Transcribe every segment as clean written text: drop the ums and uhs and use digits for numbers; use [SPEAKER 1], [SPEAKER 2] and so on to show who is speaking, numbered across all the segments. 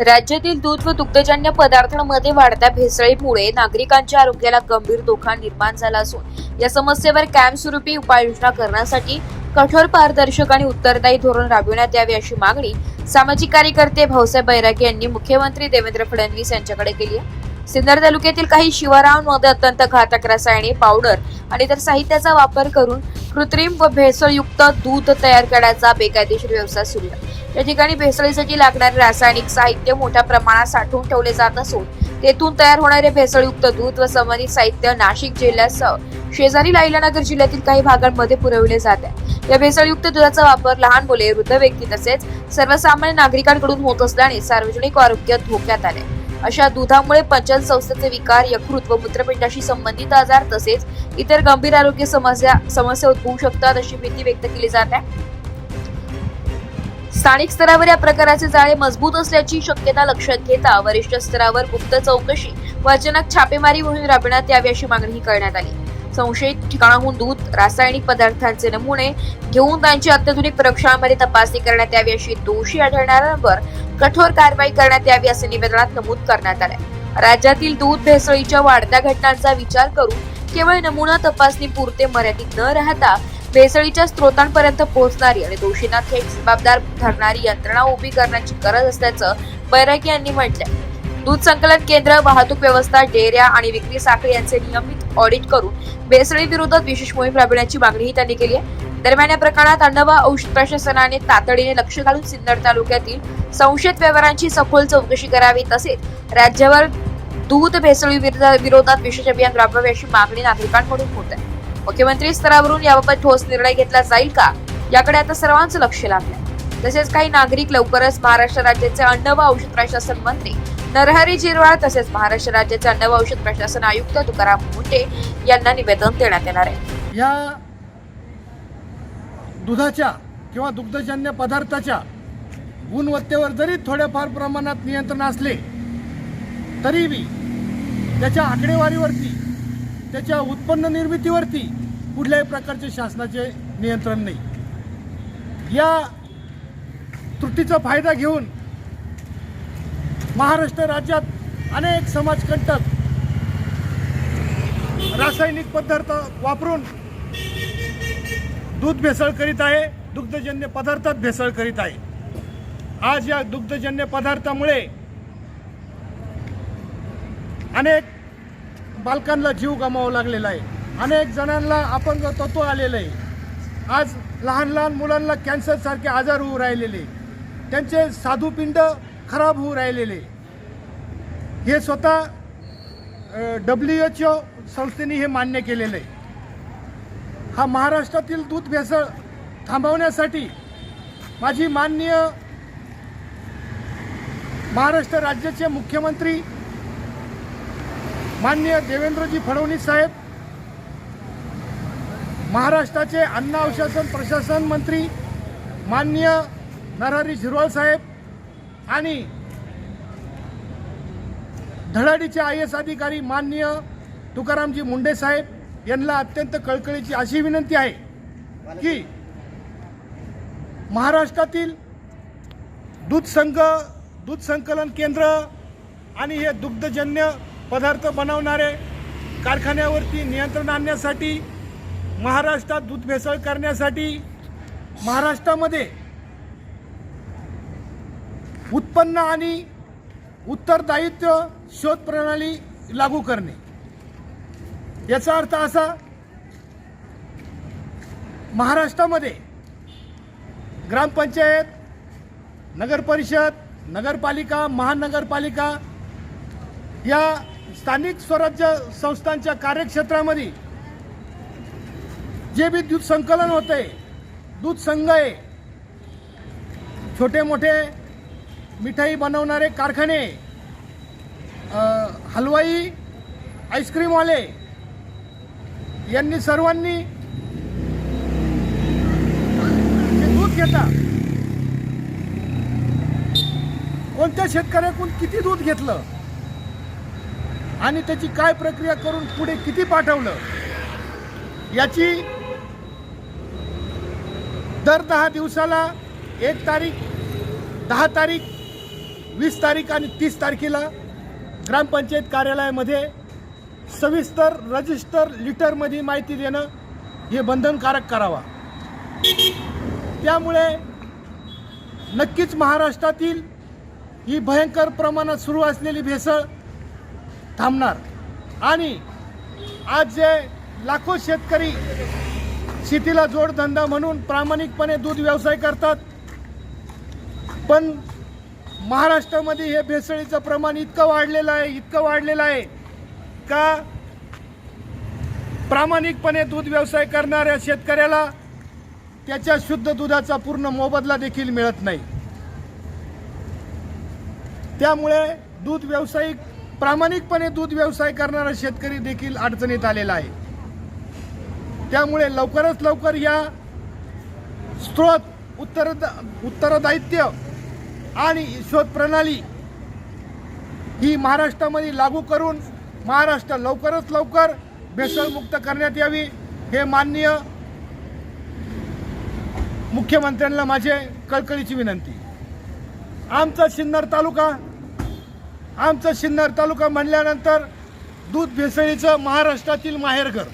[SPEAKER 1] राज्यातील दूध व दुग्धजन्य पदार्थांमध्ये वाढत्या भेसळीमुळे नागरिकांच्या आरोग्याला गंभीर धोका निर्माण झाला असून या समस्येवर कायमस्वरूपी उपाययोजना करण्यासाठी कठोर, पारदर्शक आणि उत्तरदायी धोरण राबविण्यात यावे अशी मागणी सामाजिक कार्यकर्ते भाऊसाहेब बैरागी यांनी मुख्यमंत्री देवेंद्र फडणवीस यांच्याकडे केली आहे. सिन्नर तालुक्यातील काही शिवारांमध्ये अत्यंत घातक रसायने, पावडर आणि इतर साहित्याचा वापर करून कृत्रिम व भेसळयुक्त दूध तयार करण्याचा बेकायदेशीर व्यवसाय सुरू आहे. या ठिकाणी भेसळीसाठी लागणारे रासायनिक साहित्य मोठ्या प्रमाणात साठवून ठेवले जात असून तेथून तयार होणारे भेसळयुक्त दूध व संबंधित साहित्य नाशिक जिल्ह्यासह शेजारील अहिल्यानगर जिल्ह्यातील काही भागांमध्ये पुरवले जात आहे. या भेसळयुक्त दुधाचा वापर लहान मुले, वृद्ध व्यक्ती तसेच सर्वसामान्य नागरिकांकडून होत असल्याने सार्वजनिक आरोग्य धोक्यात आले. अशा दुधामुळे पचन संस्थेचे विकार, यकृत व मूत्रपिंडाशी संबंधित आजार तसेच इतर गंभीर आरोग्य समस्या उद्भवू शकतात अशी भीती व्यक्त केली जात आहे. स्थानिक स्तरावर या प्रकाराचे जाळे मजबूत असल्याची शक्यता लक्षात घेता वरिष्ठ स्तरावर गुप्त चौकशी व अचानक छापेमारी मोहीम राबविण्यात यावी अशी मागणी करण्यात आली. संशयित ठिकाणाहून दूध, रासायनिक पदार्थांचे नमुने घेऊन त्यांची अत्याधुनिक प्रयोगशाळांमध्ये तपासणी करण्यात यावी अशी दोषी आढळणाऱ्यांवर कठोर कारवाई करण्यात यावी असे निवेदनात नमूद करण्यात आले. राज्यातील दूध भेसळीच्या वाढत्या घटनांचा विचार करून केवळ नमुना तपासणी पुरते मर्यादित न राहता भेसळीच्या स्रोतांपर्यंत पोहोचणारी आणि दोषींना थेट जबाबदार धरणारी यंत्रणा उभी करण्याची गरज असल्याचं बैरागी यांनी म्हटलंय. दूध संकलन केंद्र, वाहतूक व्यवस्था, डेअऱ्या आणि विक्री साखळी यांचे नियमित ऑडिट करून भेसळी विरोधात विशेष मोहीम राबविण्याची मागणीही त्यांनी केली आहे. दरम्यान या प्रकरणात अन्न व औषध प्रशासनाने तातडीने लक्ष घालून सिन्नर तालुक्यातील संशयित व्यवहारांची सखोल चौकशी करावी तसेच राज्यावर दूध भेसळी विरोधात विशेष अभियान राबवावे अशी मागणी नागरिकांकडून होत आहे. मुख्यमंत्री स्तरावरून याबाबत ठोस निर्णय घेतला जाईल का, याकडे आता सर्वांचं लक्ष लागलंय. तसेच काही नागरिक लवकरच महाराष्ट्र राज्याचे अन्न व औषध प्रशासन मंत्री नरहरी झिरवाळ तसेच महाराष्ट्र राज्याचे अन्न व औषध प्रशासन आयुक्त तुकाराम मुंढे यांना निवेदन देण्यात येणार आहे.
[SPEAKER 2] या दुधाच्या किंवा दुग्धजन्य पदार्थाच्या गुणवत्तेवर जरी थोड्याफार प्रमाणात नियंत्रण असले तरीही त्याच्या आकडेवारीवरती, त्याच्या उत्पन्न निर्मितीवरती कुठल्याही प्रकारचे शासनाचे नियंत्रण नाही. या त्रुटीचा फायदा घेऊन महाराष्ट्र राज्यात अनेक समाजकंटक रासायनिक पदार्थ वापरून दूध भेसळ करीत आहे, दुग्धजन्य पदार्थात भेसळ करीत आहे. आज या दुग्धजन्य पदार्थामुळे अनेक बालकांना जीव गमावा लागलेला आहे, अनेक जणांना अपंगत्व आलेलं आहे. आज लहान लहान मुलांना कॅन्सरसारखे आजार होऊ राहिलेले, त्यांचे स्वादुपिंड खराब होऊ राहिलेले. हे स्वतः WHO संस्थेने हे मान्य केलेलं आहे. हा महाराष्ट्रातील दूध भेसळ थांबवण्यासाठी माझी माननीय महाराष्ट्र राज्याचे मुख्यमंत्री माननीय देवेंद्रजी फडणवीस साहेब, महाराष्ट्राचे अन्न औषध प्रशासन मंत्री माननीय नरहरी झिरवाळ साहेब आणि धडाडीचे IAS अधिकारी माननीय तुकारामजी मुंढे साहेब यांना अत्यंत कळकळीची अशी विनंती आहे की महाराष्ट्रातील दूध संकलन केंद्र आणि हे दुग्धजन्य पदार्थ बनवणारे कारखान्यावरती नियंत्रण आणण्यासाठी, महाराष्ट्रात दूध भेसळ करण्यासाठी महाराष्ट्रामध्ये उत्पन्न आणि उत्तरदायित्व शोध प्रणाली लागू करणे. याचा अर्थ असा, महाराष्ट्रामध्ये ग्रामपंचायत, नगरपरिषद, नगरपालिका, महानगरपालिका या स्थानिक स्वराज्य संस्थांच्या कार्यक्षेत्रामध्ये जे बी दूध संकलन होते, दूध संघ आहे, छोटे मोठे मिठाई बनवणारे कारखाने, हलवाई, आईस्क्रीमवाले यांनी सर्वांनी जे दूध घेतात, कोणत्या शेतकऱ्याकडून किती दूध घेतलं आणि त्याची काय प्रक्रिया करून पुढे किती पाठवलं याची दर 10 दिवसाला 1 तारीख, 10 तारीख 20 तारीख आणि 30 तारखेला ग्रामपंचायत कार्यालयामध्ये सविस्तर रजिस्टर लिटरमध्ये माहिती देणं हे बंधनकारक करावा। त्यामुळे नक्कीच महाराष्ट्रातील ही भयंकर प्रमाणात सुरू असलेली भेसळ थांबणार आणि आज जे लाखो शेतकरी शेतीला जोडधंदा म्हणून प्रामाणिकपणे दूध व्यवसाय करतात, पण महाराष्ट्रामध्ये हे भेसळीचं प्रमाण इतकं वाढलेलं आहे का प्रामाणिकपणे दूध व्यवसाय करणाऱ्या शेतकऱ्याला त्याच्या शुद्ध दुधाचा पूर्ण मोबदला देखील मिळत नाही। त्यामुळे दूध व्यावसायिक प्रामाणिकपणे दूध व्यवसाय करणारा शेतकरी देखील अडचणीत आलेला आहे। त्यामुळे लवकरात लवकर या स्त्रोत उत्तरदायित्व आणि शोध प्रणाली ही महाराष्ट्रामध्ये लागू करून महाराष्ट्र लवकरात लवकर भेसळमुक्त करण्यात यावी, हे माननीय मुख्यमंत्र्यांना माझे कळकळीची विनंती। आमचा सिन्नर तालुका म्हणल्यानंतर दूध भेसळीचं महाराष्ट्रातील माहेरघर।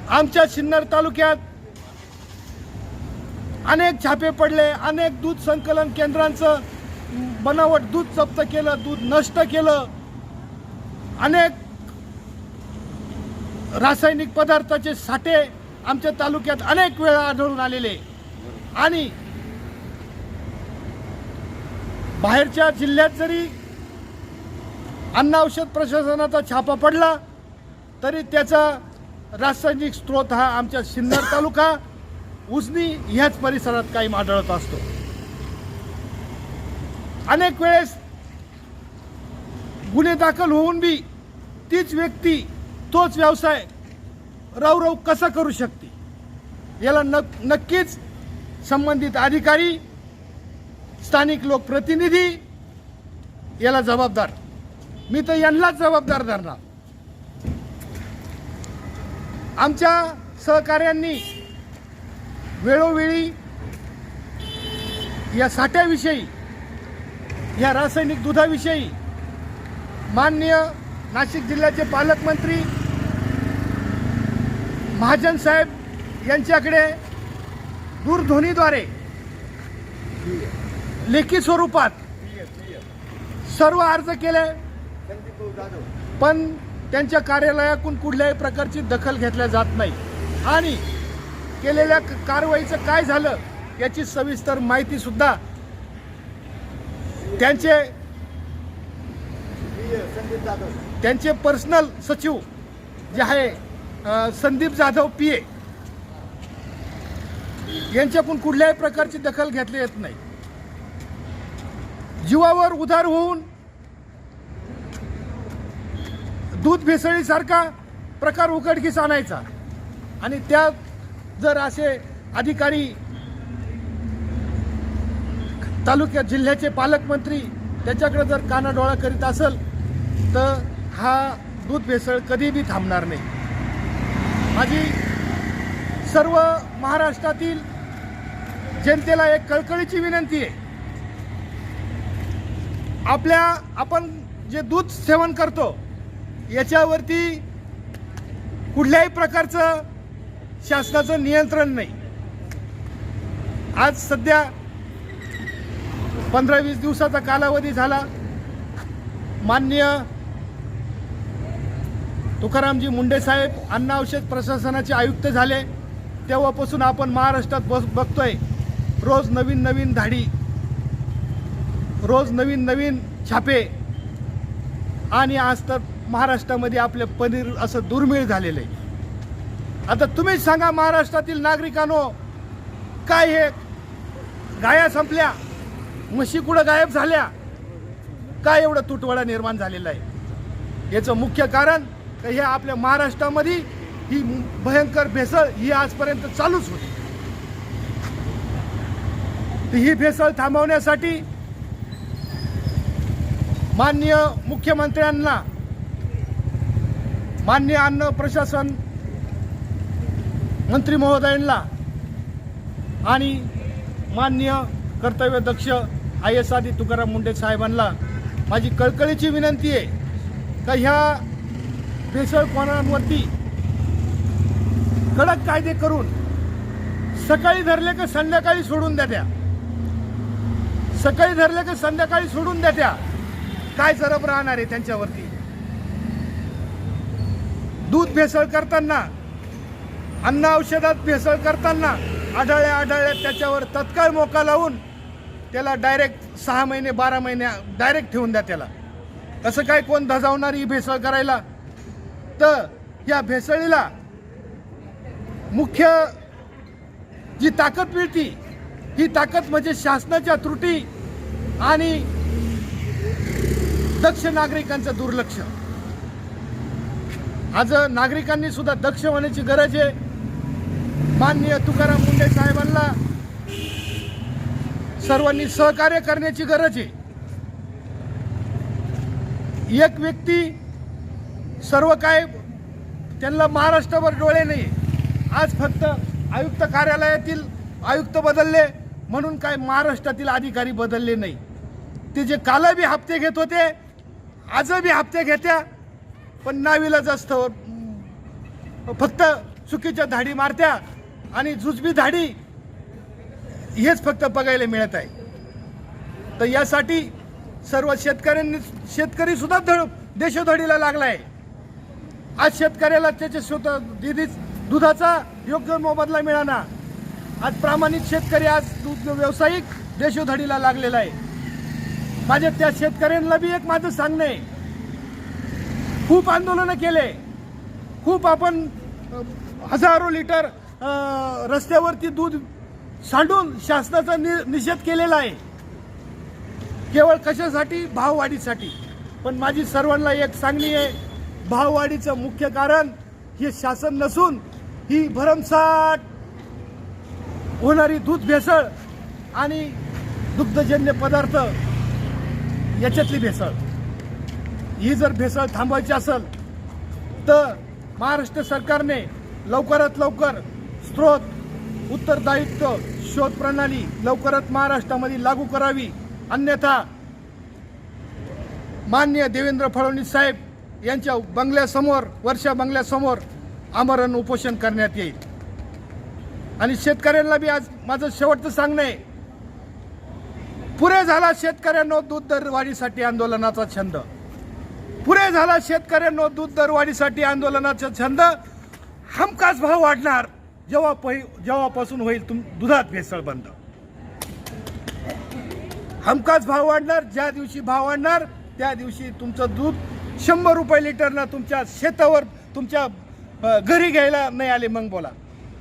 [SPEAKER 2] आमच्या सिन्नर तालुक्यात अनेक छापे पडले, अनेक दूध संकलन केंद्रांचं बनावट दूध जप्त केलं, दूध नष्ट केलं, अनेक रासायनिक पदार्थाचे साठे आमच्या तालुक्यात अनेक वेळा आढळून आलेले आणि बाहेरच्या जिल्ह्यात जरी अन्न औषध प्रशासनाचा छापा पडला तरी त्याचा रासायनिक स्त्रोत हा आमच्या सिन्नर तालुका उजनी ह्याच परिसरात कायम आढळत असतो। अनेक वेळेस गुन्हे दाखल होऊन बी तीच व्यक्ती तोच व्यवसाय रवरव कसा करू शकते, याला नक्कीच संबंधित अधिकारी, स्थानिक लोकप्रतिनिधी याला जबाबदार, मी तर यांनाच जबाबदार धरणार। आमच्या सहकाऱ्यांनी वेळोवेळी या साठ्याविषयी, या रासायनिक दुधाविषयी माननीय नाशिक जिल्ह्याचे पालकमंत्री महाजन साहेब यांच्याकडे दूरध्वनीद्वारे लेखी स्वरूपात सर्व अर्ज केले, पण त्यांच्या कार्यालयातून कुठल्याही प्रकारची दखल घेतल्या जात नाही आणि केलेल्या कारवाईचं काय झालं याची सविस्तर माहिती सुद्धा त्यांचे पर्सनल सचिव जे आहे संदीप जाधव PA यांच्याकडून कुठल्याही प्रकारची दखल घेतली येत नाही। जीवावर उधार होऊन दूध भेसळीसारखा प्रकार उघडकीस आणायचा आणि त्यात जर असे अधिकारी तालुक्यात जिल्ह्याचे पालकमंत्री त्याच्याकडे जर कानाडोळा करीत असेल तर हा दूध भेसळ कधी बी थांबणार नाही। माझी सर्व महाराष्ट्रातील जनतेला एक कळकळीची विनंती आहे, आपण जे दूध सेवन करतो याच्यावरती कुठल्याही प्रकारचं शासनाचं नियंत्रण नाही। आज सध्या 15-20 दिवसाचा कालावधी झाला, माननीय तुकारामजी मुंडे साहेब अन्न औषध प्रशासनाचे आयुक्त झाले तेव्हापासून आपण महाराष्ट्रात बघतोय रोज नवीन धाडी, रोज नवीन छापे आणि आज तर महाराष्ट्रामध्ये आपले पनीर असं दुर्मिळ झालेलं आहे। आता तुम्हीच सांगा महाराष्ट्रातील नागरिकांनो, काय हे गाया संपल्या, म्हशी कुठं गायब झाल्या, काय एवढं तुटवडा निर्माण झालेला आहे? याचं मुख्य कारण हे आपल्या महाराष्ट्रामध्ये ही भयंकर भेसळ ही आजपर्यंत चालूच होती। ही भेसळ थांबवण्यासाठी माननीय मुख्यमंत्र्यांना, माननीय अन्न प्रशासन मंत्री महोदयांना आणि माननीय कर्तव्यदक्ष IAS आदी तुकाराम मुंडे साहेबांना माझी कळकळीची विनंती आहे का ह्या भेसळखोरांवरती कडक कायदे करून सकाळी धरले का संध्याकाळी सोडून द्या त्या, सकाळी धरले का संध्याकाळी सोडून द्या त्या. काय जरब राहणार आहे त्यांच्यावरती. दूध भेसळ करताना, अन्न औषधात भेसळ करताना आढळल्या त्याच्यावर तत्काळ मोका लावून त्याला डायरेक्ट 6 महिने 12 महिने डायरेक्ट ठेवून द्या त्याला. कसं काय कोण धजावणार ही भेसळ करायला. तर या भेसळीला मुख्य जी ताकद मिळती ही ताकद म्हणजे शासनाच्या त्रुटी आणि दक्ष नागरिकांचं दुर्लक्ष. आज नागरिकांनी सुद्धा दक्ष होण्याची गरज आहे. माननीय तुकाराम मुंडे साहेबांना सर्वांनी सहकार्य करण्याची गरज आहे. एक व्यक्ती सर्व काय त्यांना महाराष्ट्रभर डोळे नाही. आज फक्त आयुक्त कार्यालयातील आयुक्त बदलले म्हणून काय महाराष्ट्रातील अधिकारी बदलले नाही. ते जे काल बी हप्ते घेत होते आज बी हप्ते घेत्या, पण नाविलाज असतं फक्त चुकीच्या धाडी मारत्या आणि जुजबी धाडी हेच फक्त बघायला मिळत आहे. तर यासाठी सर्व शेतकरी सुद्धा देशोधडीला लागलाय. आज शेतकऱ्याला त्याचे स्वतः दुधाचा योग्य मोबदला मिळाला. आज प्रामाणिक शेतकरी आज दूध व्यावसायिक देशोधडीला लागलेला आहे. माझ्या त्या शेतकऱ्यांना बी एक माझं सांगणं आहे. खूप आंदोलनं केले, खूप आपण हजारो लिटर रस्त्यावरती दूध सांडून शासनाचा निषेध केलेला आहे. केवळ कशासाठी? भाववाढीसाठी. पण माझी सर्वांना एक सांगणी आहे, भाववाढीचं मुख्य कारण हे शासन नसून ही भरमसाठ होणारी दूध भेसळ आणि दुग्धजन्य पदार्थ याच्यातली भेसळ. ही जर भेसळ थांबवायची असेल तर महाराष्ट्र सरकारने लवकरात लवकर स्त्रोत उत्तरदायित्व शोध प्रणाली लवकरात महाराष्ट्रामध्ये लागू करावी. अन्यथा माननीय देवेंद्र फडणवीस साहेब यांच्या बंगल्यासमोर, वर्षा बंगल्यासमोर आमरण उपोषण करण्यात येईल. आणि शेतकऱ्यांना बी आज माझं शेवटचं सांगणं आहे, पुरे झाला शेतकऱ्यांनो दूध दरवाढीसाठी आंदोलनाचा छंद. पुरे झाला शेतकऱ्यांनो दूध दरवाढीसाठी आंदोलनाचा छंद. हमखास भाव वाढणार जेव्हापासून होईल दुधात भेसळ बंद. हमखास भाव वाढणार. ज्या दिवशी भाव वाढणार त्या दिवशी तुमचं दूध 100 रुपये लिटरनं तुमच्या शेतावर तुमच्या घरी घ्यायला नाही आले मग बोला.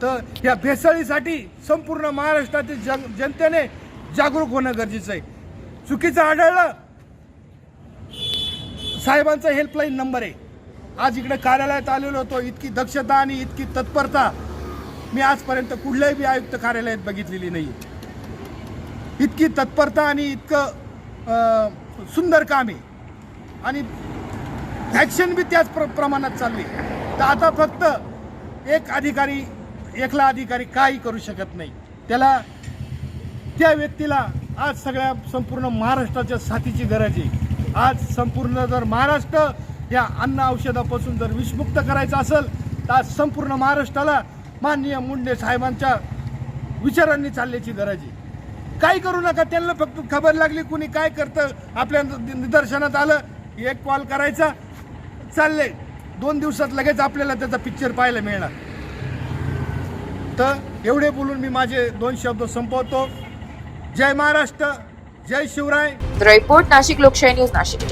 [SPEAKER 2] तर या भेसळीसाठी संपूर्ण महाराष्ट्रातील जनतेने जागरूक होणं गरजेचं आहे. चुकीचं आढळलं साहेबांचा हेल्पलाईन नंबर आहे. आज इकडे कार्यालयात आलेलो होतो. इतकी दक्षता आणि इतकी तत्परता मी आजपर्यंत कुठल्याही बी आयुक्त कार्यालयात बघितलेली नाही. इतकी तत्परता आणि इतकं सुंदर काम आहे आणि ॲक्शन बी त्याच प्रमाणात चालली. तर आता फक्त एकला अधिकारी काही करू शकत नाही. त्या व्यक्तीला आज संपूर्ण महाराष्ट्राच्या साथीची गरज आहे. आज संपूर्ण जर महाराष्ट्र या अन्न औषधापासून जर विषमुक्त करायचं असेल तर आज संपूर्ण महाराष्ट्राला माननीय मुंडे साहेबांच्या विचारांनी चालण्याची गरज आहे. काही करू नका. त्यांना फक्त खबर लागली कुणी काय करतं आपल्या निदर्शनात आलं, एक कॉल करायचा, चालले 2 दिवसात लगेच आपल्याला त्याचा पिक्चर पाहायला मिळणार. तर एवढे बोलून मी माझे 2 शब्द संपवतो. जय महाराष्ट्र, जय शिवराय.
[SPEAKER 1] रिपोर्ट नाशिक लोकशाही न्यूज नाशिक.